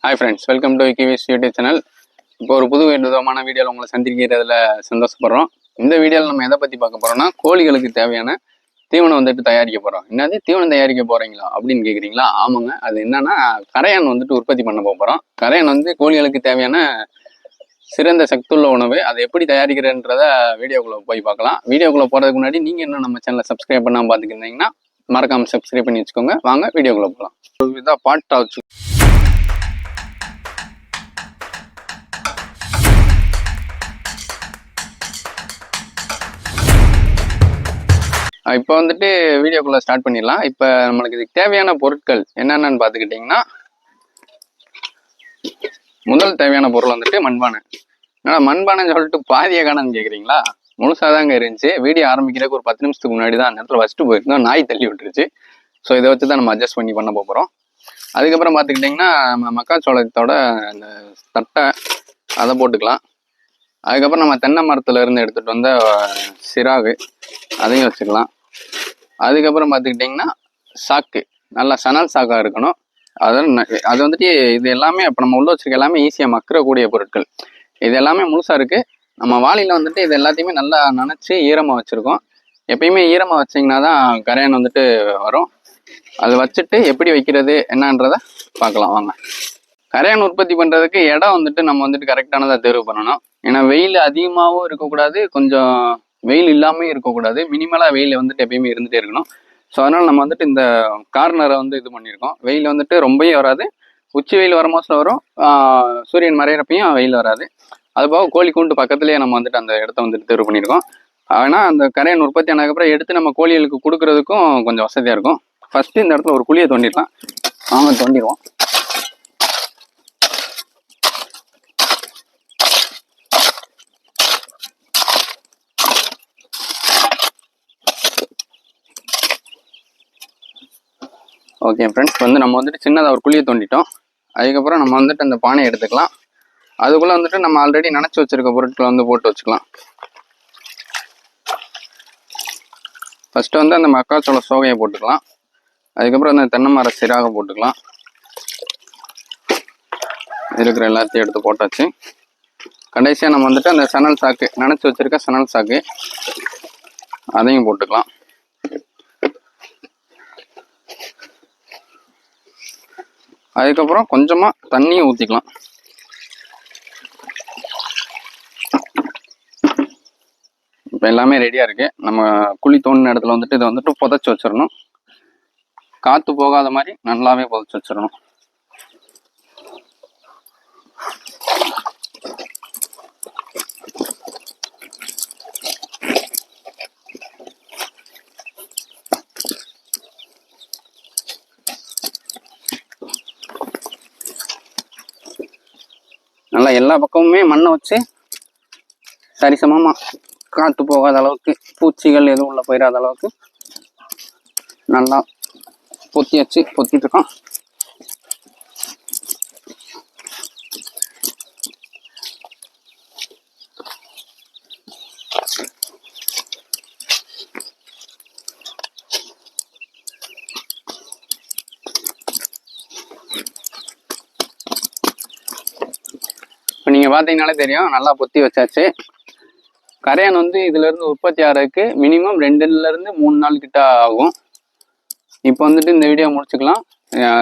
Hi friends, welcome to விக்கிவிஸ் YouTube channel. இப்போ ஒரு புது விதமான வீடியோவில் உங்களை சந்திக்கிறதுல சந்தோஷப்படுறோம். இந்த வீடியோவில் நம்ம எதை பற்றி பார்க்க போகிறோம்னா, கோழிகளுக்கு தேவையான தீவனம் வந்துட்டு தயாரிக்க போகிறோம். என்னது தீவனம் தயாரிக்க போகிறீங்களா அப்படின்னு கேட்குறீங்களா? ஆமாங்க, அது என்னன்னா கரையான் வந்துட்டு உற்பத்தி பண்ண போகிறோம். கரையான் வந்து கோழிகளுக்கு தேவையான சிறந்த சத்துள்ள உணவு. அதை எப்படி தயாரிக்கிறன்றத வீடியோக்குள்ளே போய் பார்க்கலாம். வீடியோக்குள்ளே போகிறதுக்கு முன்னாடி நீங்கள் இன்னும் நம்ம சேனலை சப்ஸ்கிரைப் பண்ணாமல் பார்த்துக்கிட்டீங்கன்னா மறக்காமல் சப்ஸ்கிரைப் பண்ணி வச்சுக்கோங்க. வாங்க வீடியோக்குள்ளே போகலாம். இதான் பாட்டா வச்சு இப்போ வந்துட்டு வீடியோக்குள்ள ஸ்டார்ட் பண்ணிடலாம். இப்போ நம்மளுக்கு இதுக்கு தேவையான பொருட்கள் என்னென்னு பார்த்துக்கிட்டிங்கன்னா, முதல் தேவையான பொருள் வந்துட்டு மண்பானை. ஏன்னா மண்பானைன்னு சொல்லிட்டு பாதிய காணன்னு கேட்குறீங்களா? முழுசாதாங்க இருந்துச்சு. வீடியோ ஆரம்பிக்கிறதுக்கு ஒரு 10 நிமிஷத்துக்கு முன்னாடி தான் அந்த இடத்துல ஃபஸ்ட்டு போயிருந்தோம், நாய் தள்ளி விட்டுருச்சு. ஸோ இதை வச்சு தான் நம்ம அட்ஜஸ்ட் பண்ண போகிறோம். அதுக்கப்புறம் பார்த்துக்கிட்டிங்கன்னா, நம்ம மக்காச்சோளத்தோட அந்த தட்டை அதை போட்டுக்கலாம். அதுக்கப்புறம் நம்ம தென்னை மரத்துல இருந்து எடுத்துகிட்டு வந்த சிராகு அதையும் வச்சுக்கலாம். அதுக்கப்புறம் பார்த்துக்கிட்டிங்கன்னா சாக்கு, நல்லா சணல் சாக்காக இருக்கணும். அது வந்துட்டு இது எல்லாமே இப்போ நம்ம உள்ள வச்சிருக்க எல்லாமே ஈஸியாக மக்கக்கூடிய பொருட்கள். இது எல்லாமே முழுசாக இருக்குது. நம்ம வாளியில் வந்துட்டு இது எல்லாத்தையுமே நல்லா நனைச்சி ஈரமாக வச்சுருக்கோம். எப்பயுமே ஈரமாக வச்சிங்கன்னா தான் கரையான் வந்துட்டு வரும். அது வச்சுட்டு எப்படி வைக்கிறது என்னன்றதை பார்க்கலாம் வாங்க. கரையான் உற்பத்தி பண்ணுறதுக்கு இடம் வந்துட்டு நம்ம வந்துட்டு கரெக்டானதாக தேர்வு பண்ணணும். ஏன்னா வெயில் அதிகமாகவும் இருக்கக்கூடாது, கொஞ்சம் வெயில் இல்லாமல் இருக்கக்கூடாது. மினிமலாக வெயில் வந்துட்டு எப்பயுமே இருந்துகிட்டே இருக்கணும். ஸோ அதனால் நம்ம வந்துட்டு இந்த கார்னரை வந்து இது பண்ணியிருக்கோம். வெயில் வந்துட்டு ரொம்பவும் வராது, உச்சி வெயில் வர மாதம் வரும், சூரியன் மறையிறப்பையும் வெயில் வராது. அதுபோக கோழி கூண்டு பக்கத்துலேயே நம்ம வந்துட்டு அந்த இடத்த வந்துட்டு தேர்வு பண்ணியிருக்கோம். ஆனால் அந்த கரையான் உற்பத்தி ஆனதுக்கப்புறம் எடுத்து நம்ம கோழிகளுக்கு கொடுக்கறதுக்கும் கொஞ்சம் வசதியாக இருக்கும். ஃபஸ்ட்டு இந்த இடத்துல ஒரு குழியை தோண்டிடலாம். வாங்க தோண்டிடுவோம். ஓகே ஃப்ரெண்ட்ஸ், வந்து நம்ம வந்துட்டு சின்னதாக ஒரு குழியை தோண்டிட்டோம். அதுக்கப்புறம் நம்ம வந்துட்டு அந்த பானையை எடுத்துக்கலாம். அதுக்குள்ளே வந்துட்டு நம்ம ஆல்ரெடி நினச்சி வச்சுருக்க பொருட்களை வந்து போட்டு வச்சுக்கலாம். ஃபஸ்ட்டு வந்து அந்த மக்காச்சோள சோகையை போட்டுக்கலாம். அதுக்கப்புறம் அந்த தென்னை மர சிராக போட்டுக்கலாம். இருக்கிற எல்லாத்தையும் எடுத்து போட்டாச்சு. கடைசியாக நம்ம வந்துட்டு அந்த சணல் சாக்கு, நினச்சி வச்சுருக்க சணல் சாக்கு அதையும் போட்டுக்கலாம். அதுக்கப்புறம் கொஞ்சமாக தண்ணியை ஊற்றிக்கலாம். இப்போ எல்லாமே ரெடியாக இருக்குது. நம்ம குழி தோண்டின இடத்துல வந்துட்டு இதை வந்துட்டு புதைச்சி வச்சிடணும். காற்று போகாத மாதிரி நல்லாவே புதைச்சி வச்சிடணும். நல்லா எல்லா பக்கமுமே மண்ணை வச்சு சரிசமமாக காற்று போகாத அளவுக்கு, பூச்சிகள் எதுவும் உள்ள போயிடாத அளவுக்கு நல்லா பொத்திட்டு இருக்கோம். இப்போ நீங்கள் பார்த்தீங்கனாலே தெரியும், நல்லா பொத்தி வச்சாச்சு. கரையான் வந்து இதுலேருந்து உற்பத்தி ஆகிறதுக்கு மினிமம் 2லேருந்து 3 நாள் கிட்ட ஆகும். இப்போ வந்துட்டு இந்த வீடியோ முடிச்சுக்கலாம்.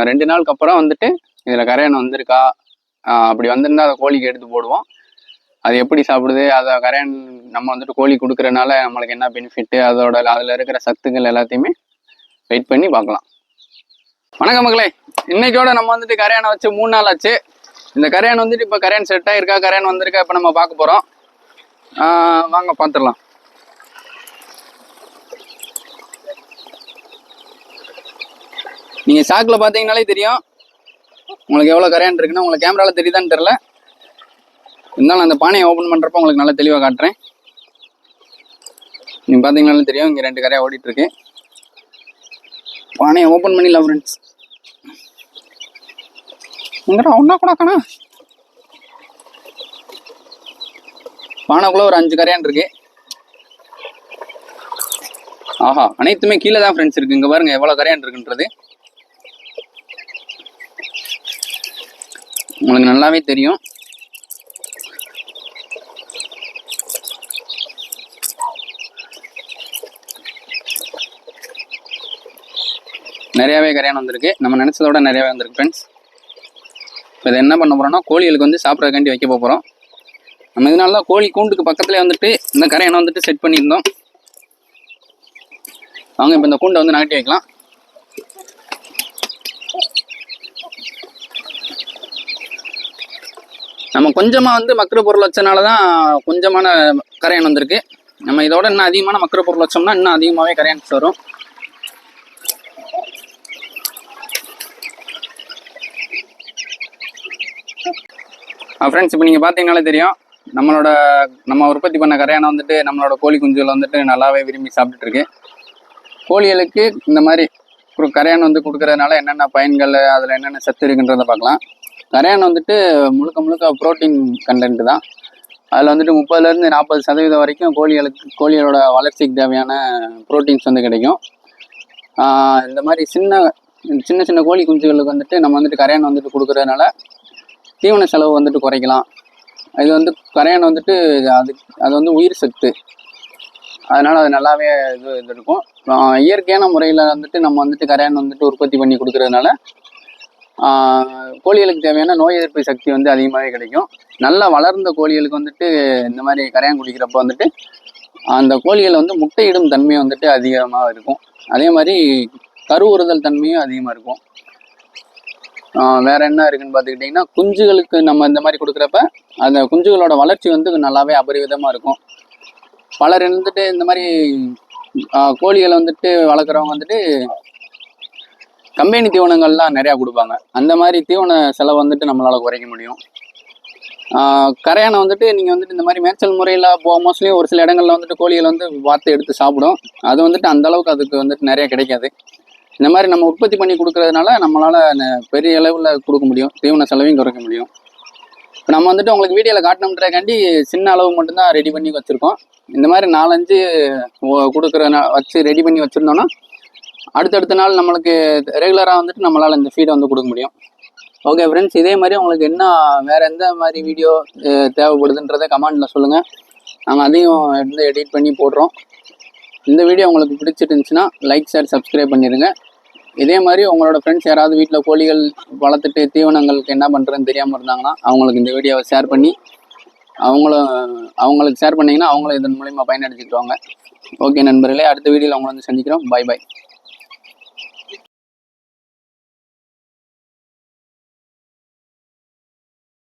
2 நாளுக்கு அப்புறம் வந்துட்டு இதில் கரையான் வந்திருக்கா, அப்படி வந்திருந்தா அதை கோழிக்கு எடுத்து போடுவோம். அது எப்படி சாப்பிடுது, அதை கரையான் நம்ம வந்துட்டு கோழி கொடுக்குறனால நம்மளுக்கு என்ன பெனிஃபிட்டு, அதில் இருக்கிற சத்துக்கள் எல்லாத்தையுமே வெயிட் பண்ணி பார்க்கலாம். வணக்கம் மக்களே, இன்னைக்கோட நம்ம வந்துட்டு கரையானை வச்சு 3 நாள் ஆச்சு. இந்த கரையான் வந்துட்டு இப்போ கரையான் செட் ஆகிருக்கா, கரையான் வந்திருக்கா, இப்போ நம்ம பார்க்க போகிறோம். வாங்க பார்த்துடலாம். நீங்கள் சாக்கில் பார்த்தீங்கனாலே தெரியும் உங்களுக்கு எவ்வளோ கரையான் இருக்குன்னு. உங்களுக்கு கேமராவில் தெரியுதான்னு தெரில, இருந்தாலும் அந்த பானையை ஓப்பன் பண்ணுறப்ப உங்களுக்கு நல்லா தெளிவாக காட்டுறேன். நீங்கள் பார்த்தீங்கனாலே தெரியும், இங்கே 2 கரையாக ஓடிட்டுருக்கு. பானையை ஓப்பன் பண்ணிடலாம் ஃப்ரெண்ட்ஸ். இங்கடா ஒன்றா கூட காணா, பானைக்குள்ளே ஒரு 5 கரையான் இருக்கு. ஆஹா, அனைத்துமே கீழே தான் ஃப்ரெண்ட்ஸ் இருக்கு. இங்கே பாருங்க எவ்வளோ கரையான் இருக்குன்றது. உங்களுக்கு நல்லாவே தெரியும். நிறையாவே கரையான் வந்திருக்கு. நம்ம நினச்சத விட நிறையாவே வந்திருக்கு ஃப்ரெண்ட்ஸ். இப்போ இதை என்ன பண்ண போகிறோம்னா கோழிகளுக்கு வந்து சாப்பிட்றதுக்காண்டி வைக்க போகிறோம். நம்ம இதனால தான் கோழி கூண்டுக்கு பக்கத்துலேயே வந்துட்டு இந்த கரையானை வந்துட்டு செட் பண்ணியிருந்தோம். வாங்க இப்போ இந்த கூண்டை வந்து நகட்டி வைக்கலாம். நம்ம கொஞ்சமாக வந்து மக்கிற பொருள் வச்சனால தான் கொஞ்சமான கரையான் வந்திருக்கு. நம்ம இதோட இன்னும் அதிகமான மக்கிற பொருள் வச்சோம்னா இன்னும் அதிகமாகவே கரையான்ஸ் வரும். ஃப்ரெண்ட்ஸ், இப்போ நீங்கள் பார்த்தீங்கனாலே தெரியும் நம்ம உற்பத்தி பண்ண கரையானை வந்துட்டு நம்மளோட கோழி குஞ்சுகளை வந்துட்டு நல்லாவே விரும்பி சாப்பிட்டுட்டு இருக்கு. கோழிகளுக்கு இந்த மாதிரி ஒரு கரையான் வந்து கொடுக்கறதுனால என்னென்ன பயன்கள், அதில் என்னென்ன சத்து இருக்குன்றதை பார்க்கலாம். கரையான் வந்துட்டு முழுக்க ப்ரோட்டீன் கண்டென்ட் தான். அதில் வந்துட்டு 30% 40% வரைக்கும் கோழிகளோட வளர்ச்சிக்கு தேவையான ப்ரோட்டீன்ஸ் வந்து கிடைக்கும். இந்த மாதிரி சின்ன சின்ன கோழி குஞ்சுகளுக்கு வந்துட்டு நம்ம வந்துட்டு கரையான் வந்துட்டு கொடுக்கறதுனால தீவன செலவு வந்துட்டு குறைக்கலாம். இது வந்து கரையான் வந்துட்டு அது வந்து உயிர் சத்து, அதனால் அது நல்லாவே இது இருக்கும். இயற்கையான முறையில் வந்துட்டு நம்ம வந்துட்டு கரையான் வந்துட்டு உற்பத்தி பண்ணி கொடுக்கறதுனால கோழிகளுக்கு தேவையான நோய் எதிர்ப்பு சக்தி வந்து அதிகமாகவே கிடைக்கும். நல்லா வளர்ந்த கோழிகளுக்கு வந்துட்டு இந்த மாதிரி கரையான் குடிக்கிறப்ப வந்துட்டு அந்த கோழிகள் வந்து முட்டையிடும் தன்மை வந்துட்டு அதிகமாக இருக்கும். அதே மாதிரி கருவுறுதல் தன்மையும் அதிகமாக இருக்கும். வேற என்ன இருக்குன்னு பார்த்துக்கிட்டிங்கன்னா, குஞ்சுகளுக்கு நம்ம இந்த மாதிரி கொடுக்குறப்ப அந்த குஞ்சுகளோட வளர்ச்சி வந்து நல்லாவே அபரிவிதமாக இருக்கும். பலர் வந்துட்டு இந்த மாதிரி கோழிகளை வந்துட்டு வளர்க்குறவங்க வந்துட்டு கம்பெனி தீவனங்கள்லாம் நிறையா கொடுப்பாங்க. அந்த மாதிரி தீவன செலவு வந்துட்டு நம்மளால் குறைக்க முடியும். கரையானை வந்துட்டு நீங்கள் வந்துட்டு இந்த மாதிரி மேய்ச்சல் முறையில் மோஸ்ட்லி ஒரு சில இடங்கள்ல வந்துட்டு கோழிகள் வந்து வார்த்தை எடுத்து சாப்பிடும். அது வந்துட்டு அந்த அளவுக்கு அதுக்கு வந்துட்டு நிறைய கிடைக்காது. இந்த மாதிரி நம்ம உற்பத்தி பண்ணி கொடுக்கறதுனால நம்மளால் பெரிய அளவில் கொடுக்க முடியும், தீவன செலவையும் குறைக்க முடியும். இப்போ நம்ம வந்துட்டு உங்களுக்கு வீடியோவில் காட்டணுன்றக்காண்டி சின்ன அளவு மட்டும்தான் ரெடி பண்ணி வச்சுருக்கோம். இந்த மாதிரி 4-5 வச்சு ரெடி பண்ணி வச்சுருந்தோன்னா அடுத்தடுத்த நாள் நம்மளுக்கு ரெகுலராக வந்துட்டு நம்மளால் இந்த ஃபீடை வந்து கொடுக்க முடியும். ஓகே ஃப்ரெண்ட்ஸ், இதே மாதிரி உங்களுக்கு என்ன வேறு எந்த மாதிரி வீடியோ தேவைப்படுதுன்றதை கமெண்டில் சொல்லுங்கள். நாங்கள் அதையும் வந்து எடிட் பண்ணி போடுறோம். இந்த வீடியோ உங்களுக்கு பிடிச்சிருந்துச்சுன்னா லைக், ஷேர், சப்ஸ்கிரைப் பண்ணிடுங்க. இதே மாதிரி உங்களோட ஃப்ரெண்ட்ஸ் யாராவது வீட்டில் கோழிகள் வளர்த்துட்டு தீவனங்களுக்கு என்ன பண்ணுறதுன்னு தெரியாமல் இருந்தாங்கன்னா அவங்களுக்கு இந்த வீடியோவை ஷேர் பண்ணி அவங்களுக்கு ஷேர் பண்ணிங்கன்னா அவங்களும் இதன் மூலிமா பயனடைஞ்சுக்குவாங்க. ஓகே நண்பர்களே, அடுத்த வீடியோவில் அவங்களை வந்து சந்திக்கிறோம். பாய் பாய்.